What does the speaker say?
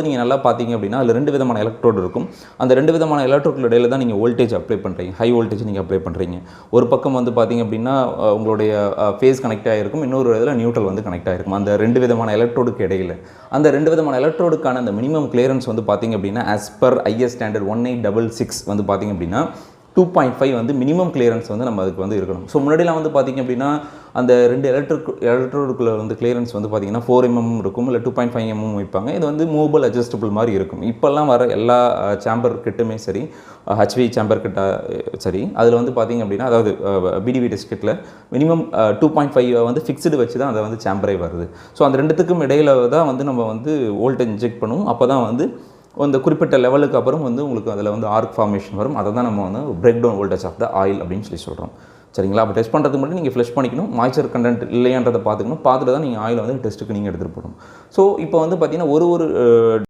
நீங்கள் நல்லா பார்த்தீங்க அப்படின்னா அதில் 2 விதமான எலக்ட்ரோடு இருக்கும். அந்த 2 விதமான எலக்ட்ரோடுக்கு இடையில தான் நீங்கள் வோல்டேஜ் அப்ளை பண்ணுறீங்க, ஹை வோல்டேஜ் நீங்கள் அப்ளை பண்ணுறீங்க. ஒரு பக்கம் வந்து பார்த்தீங்க அப்படின்னா உங்களுடைய ஃபேஸ் கனெக்ட் ஆகிருக்கும், இன்னொரு இதில் நியூட்ரல் வந்து கனெக்ட் ஆகிருக்கும். அந்த 2 விதமான எலக்ட்ரோடுக்கு இடையில அந்த 2 விதமான எலக்ட்ரோடுக்கான அந்த மினிமம் கிளியரன்ஸ் வந்து பார்த்தீங்க அப்படின்னா ஆஸ் பர் ஐஎஸ் ஸ்டாண்டர்ட் 1866 வந்து பார்த்தீங்க அப்படின்னா 2.5 வந்து மினிமம் கிளியரன்ஸ் வந்து நம்ம அதுக்கு வந்து இருக்கணும். ஸோ முன்னாடிலாம் வந்து பார்த்திங்க அப்படின்னா அந்த 2 எலக்ட்ரோடுக்குள்ள வந்து கிளியரன்ஸ் வந்து பார்த்திங்கன்னா 4 mm இருக்கும், இல்லை 2.5 mm வைப்பாங்க. இது வந்து மூவபிள் அட்ஜஸ்டபிள் மாதிரி இருக்கும். இப்போல்லாம் வர எல்லா சேம்பர் கிட்டுமே சரி, ஹச்வி சேம்பர் கிட்ட சரி, அதில் வந்து பார்த்திங்க அப்படின்னா அதாவது பிடிவி டெஸ்ட் கிட்டில் மினிமம் 2.5 வந்து ஃபிக்ஸ்டு வச்சு தான் அதை வந்து சேம்பரே வருது. ஸோ அந்த ரெண்டுத்துக்கும் இடையில தான் வந்து நம்ம வந்து வோல்டேஜ் இன்ஜெக்ட் பண்ணுவோம். அப்போ தான் வந்து அந்த குறிப்பிட்ட லெவலுக்கு அப்புறம் வந்து உங்களுக்கு அதில் வந்து ஆர்க் ஃபார்மேஷன் வரும். அதை தான் நம்ம வந்து breakdown voltage of the oil அப்படின்னு சொல்லி சொல்கிறோம். சரிங்களா? அப்போ டெஸ்ட் பண்ணுறதுக்கு மட்டும் நீங்கள் ஃப்ளஷ் பண்ணிக்கணும், மாய்ச்சர் கண்டென்ட் இல்லையான்றதை பார்த்துக்கணும். பார்த்துட்டு தான் நீங்கள் ஆயில் வந்து டெஸ்ட்டுக்கு நீங்கள் எடுத்துகிட்டு போகணும். ஸோ இப்போ வந்து பார்த்திங்கன்னா ஒரு